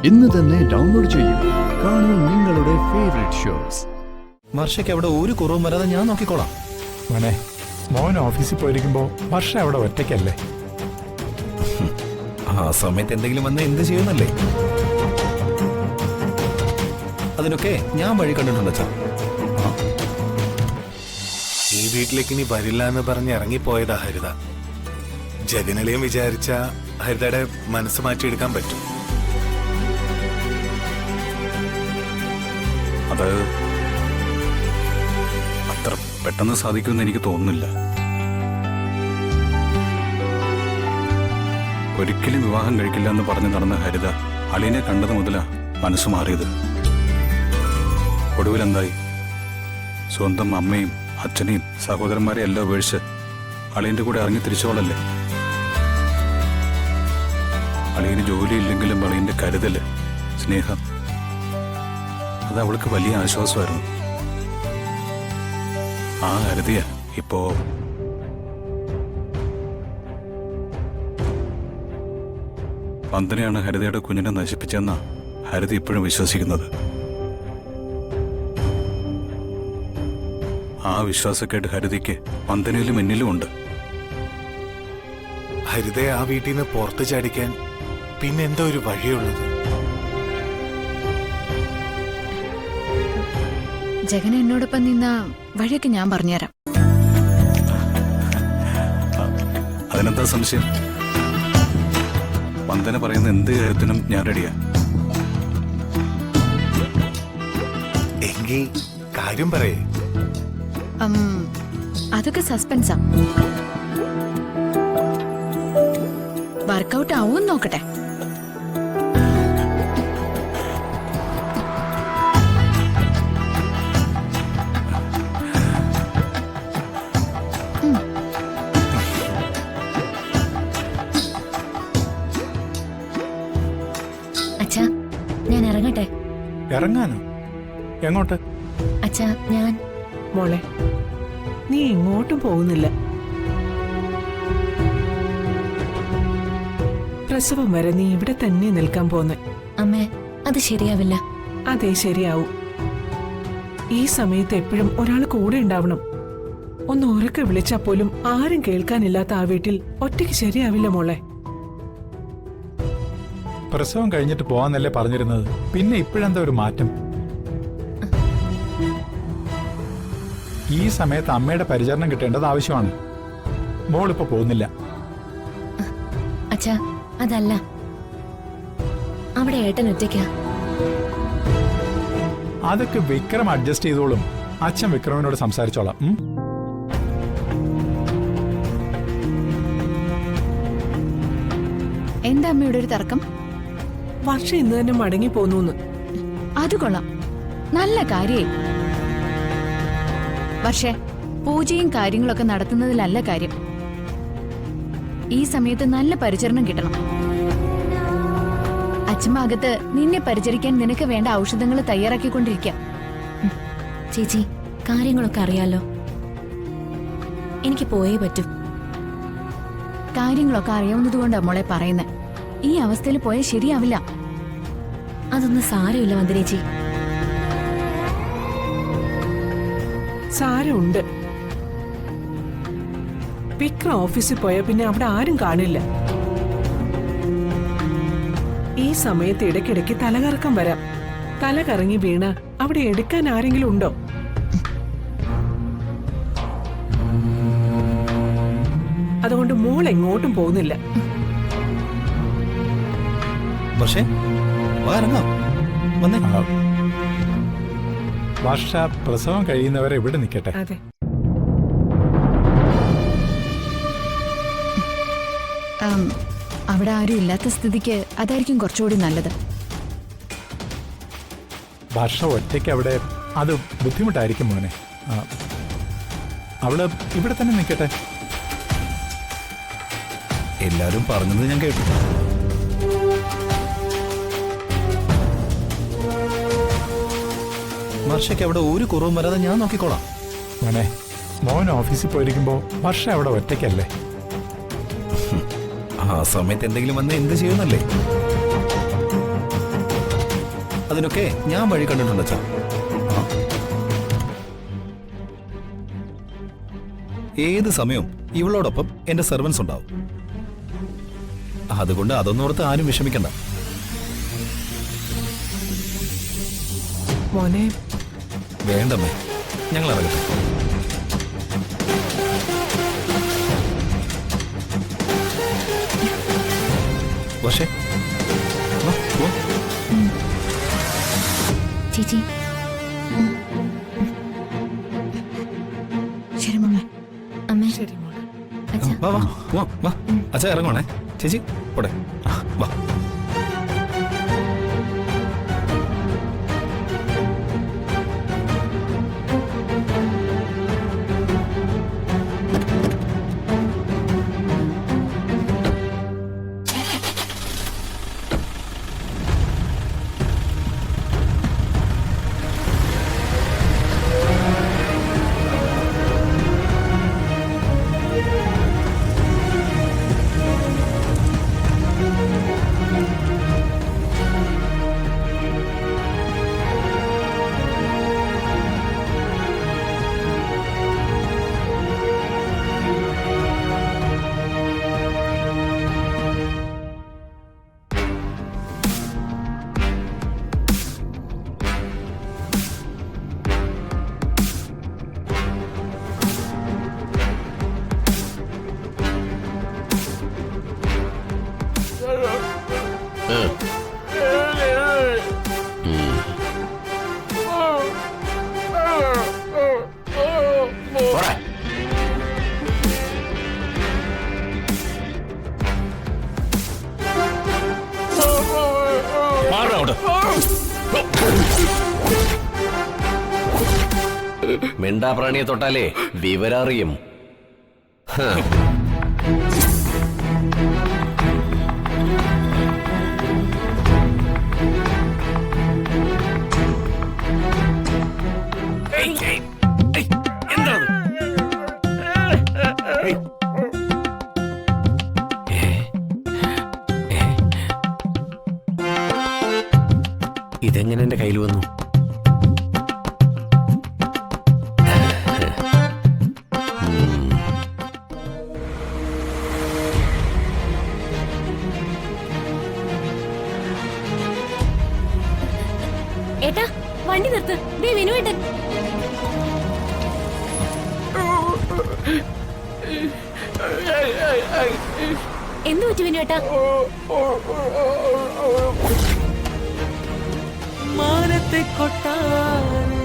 ഇന്ന് തന്നെ ഡൗൺലോഡ് ചെയ്യൂ. കാണൂ നിങ്ങളുടെ ഫേവറേറ്റ് ഷോസ്. വർഷയ്ക്ക് അവിടെ ഒരു കുറവും വരാതെ ഞാൻ നോക്കിക്കോളാം. മോനെ, മോൻ ഓഫീസിൽ പോയിരിക്കുമ്പോ വർഷ അവിടെ ഒറ്റയ്ക്കല്ലേ? ആ സമയത്ത് എന്തെങ്കിലും വന്ന് എന്ത് ചെയ്യുന്നല്ലേ? അതിനൊക്കെ ഞാൻ വഴി കണ്ടിട്ടുണ്ട് അച്ഛാ. ഈ വീട്ടിലേക്ക് ഇനി വരില്ല എന്ന് പറഞ്ഞ് ഇറങ്ങിപ്പോയതാ ഹരിത. ജഗനളിയും വിചാരിച്ച ഹരിതയുടെ മനസ്സ് മാറ്റിയെടുക്കാൻ പറ്റും. അത് അത്ര പെട്ടെന്ന് സാധിക്കുമെന്ന് എനിക്ക് തോന്നുന്നില്ല. ഒരിക്കലും വിവാഹം കഴിക്കില്ല എന്ന് പറഞ്ഞ് നടന്ന ഹരിത അളിയനെ കണ്ടത് മുതലാ മനസ്സ് മാറിയത്. ഒടുവിലെന്തായി? സ്വന്തം അമ്മയും അച്ഛനെയും സഹോദരന്മാരെ എല്ലാം ഉപേക്ഷിച്ച് അളിയന്റെ കൂടെ ഇറങ്ങി തിരിച്ചോളല്ലേ. അളിയന് ജോലിയില്ലെങ്കിലും അളിയന്റെ കരുതല്, സ്നേഹം, അത് അവൾക്ക് വലിയ ആശ്വാസമായിരുന്നു. ആ ഹരിതയാ ഇപ്പോ വന്ദനയാണ് ഹരിതയുടെ കുഞ്ഞിനെ നശിപ്പിച്ചെന്ന ഹരിത ഇപ്പോഴും വിശ്വസിക്കുന്നത്. ആ വിശ്വാസക്കേട് ഹരിതയ്ക്ക് വന്ദനയിലും എന്നിലും ഉണ്ട്. ഹരിതയെ ആ വീട്ടിൽ നിന്ന് പുറത്തു ചാടിക്കാൻ പിന്നെ എന്താ ഒരു വഴിയുള്ളത്? ജഗൻ എന്നോടൊപ്പം നിന്ന വഴിയൊക്കെ ഞാൻ പറഞ്ഞുതരാം. അതിനെന്താ സംശയം? വന്ദന പറയുന്ന എന്ത് കാര്യത്തിനും ഞാൻ റെഡിയാ. എങ്കിൽ കാര്യം പറയേ. അതൊക്കെ സസ്പെൻസാ. വർക്കൗട്ട് ആവും നോക്കട്ടെ. അച്ഛാ, ഞാൻ ഇറങ്ങട്ടെ? ഇറങ്ങാനോ? എങ്ങോട്ട്? അച്ഛാ, ഞാൻ മോളെ, നീ എങ്ങോട്ടും പോകുന്നില്ല. പ്രസവം വരെ നീ ഇവിടെ തന്നെ നിൽക്കാൻ പോന്നെ. അമ്മേ, അത് ശരിയാവില്ല. അതെ, ശരിയാവും. ഈ സമയത്ത് എപ്പോഴും ഒരാൾ കൂടെ ഉണ്ടാവണം. ഒന്ന് ഉറക്കെ വിളിച്ചാൽ പോലും ആരും കേൾക്കാനില്ലാത്ത ആ വീട്ടിൽ ഒറ്റയ്ക്ക് ശരിയാവില്ല മോളെ. പ്രസവം കഴിഞ്ഞിട്ട് പോവാന്നല്ലേ പറഞ്ഞിരുന്നത്? പിന്നെ ഇപ്പോഴെന്താ ഒരു മാറ്റം? ഈ സമയത്ത് അമ്മയുടെ പരിചരണം കിട്ടേണ്ടത് ആവശ്യമാണ്. മോളിപ്പോ പോകുന്നില്ല. അച്ഛാ, അതല്ല, അവിടെ ഏട്ടൻ ഒറ്റയ്ക്കാ. അതൊക്കെ വിക്രം അഡ്ജസ്റ്റ് ചെയ്തോളും. അച്ഛൻ വിക്രമിനോട് സംസാരിച്ചോളാം. എന്താ അമ്മയുടെ ഒരു തർക്കം? വർഷം ഇന്ന് തന്നെ മടങ്ങി പോന്നു. അത് കൊള്ളാം, നല്ല കാര്യേ. പക്ഷേ പൂജയും കാര്യങ്ങളൊക്കെ നടത്തുന്നതിലല്ല കാര്യം. ഈ സമയത്ത് നല്ല പരിചരണം കിട്ടണം. അച്ഛമ്മകത്ത് നിന്നെ പരിചരിക്കാൻ നിനക്ക് വേണ്ട ഔഷധങ്ങൾ തയ്യാറാക്കിക്കൊണ്ടിരിക്കാം. ചേച്ചി, കാര്യങ്ങളൊക്കെ അറിയാലോ. എനിക്ക് പോയേ പറ്റൂ. കാര്യങ്ങളൊക്കെ അറിയാവുന്നതുകൊണ്ടാ മോളെ പറയുന്നത്. ഈ അവസ്ഥയിൽ പോയാൽ ശരിയാവില്ല. അതൊന്നും സാരമില്ല വന്ദനേച്ചി. സാരമുണ്ട്. വിക്രം ഓഫീസിൽ പോയാൽ പിന്നെ അവിടെ ആരും കാണില്ല. ഈ സമയത്ത് ഇടയ്ക്കിടയ്ക്ക് തലകറക്കം വരാം. തല കറങ്ങി വീണ അവിടെ എടുക്കാൻ ആരെങ്കിലും ഉണ്ടോ? അതുകൊണ്ട് മോൾ എങ്ങോട്ടും പോകുന്നില്ല. പക്ഷേ ഇറങ്ങാം. വന്നേ. വർഷ പ്രസവം കഴിയുന്നവരെ ഇവിടെ നിൽക്കട്ടെ. അതെ, അവിടെ ആരും ഇല്ലാത്ത സ്ഥിതിക്ക് അതായിരിക്കും കുറച്ചുകൂടി നല്ലത്. വർഷ ഒറ്റയ്ക്ക് അവിടെ അത് ബുദ്ധിമുട്ടായിരിക്കും മോനെ. അവള് ഇവിടെ തന്നെ നിൽക്കട്ടെ. എല്ലാരും പറഞ്ഞത് ഞാൻ കേട്ടു. വർഷയ്ക്ക് അവിടെ ഒരു കുറവും വരാതെ ഞാൻ നോക്കിക്കോളാം. മോനെ, മോൻ ഓഫീസിൽ പോയിരിക്കുമ്പോ വർഷ അവിടെ ഒറ്റയ്ക്കല്ലേ? ആ സമയത്ത് എന്തെങ്കിലും വന്ന് എന്ത് ചെയ്യുന്നല്ലേ? അതിനൊക്കെ ഞാൻ വഴി കണ്ടിട്ടുണ്ട് അച്ഛാ. ആ. ഏത് സമയവും ഇവളോടൊപ്പം എന്റെ സെർവൻസ് ഉണ്ടാവും. അതുകൊണ്ട് അതൊന്നോർത്ത് ആരും വിഷമിക്കണ്ട. മോനെ, വേണ്ടമ്മേ, ഞങ്ങൾ ഇറങ്ങട്ടെ. പക്ഷേ ചേച്ചി ശരി മമ്മേ. അമ്മേ ശരി മോളെ. അച്ഛാ വാ വാ വാ വാ അച്ഛാ ഇറങ്ങണേ. ചേച്ചി പോടെ. വാ. മിണ്ടാപ്രാണിയെ തൊട്ടാലേ വിവരറിയും. ഇതെങ്ങനെ എന്റെ കയ്യിൽ വന്നു? ഏട്ടാ വണ്ടി നിർത്ത്. ദേ വിനുവേട്ടൻ. എന്തു പറ്റി വിനുവേട്ടാ? മാനത്തെ കൊട്ടാരം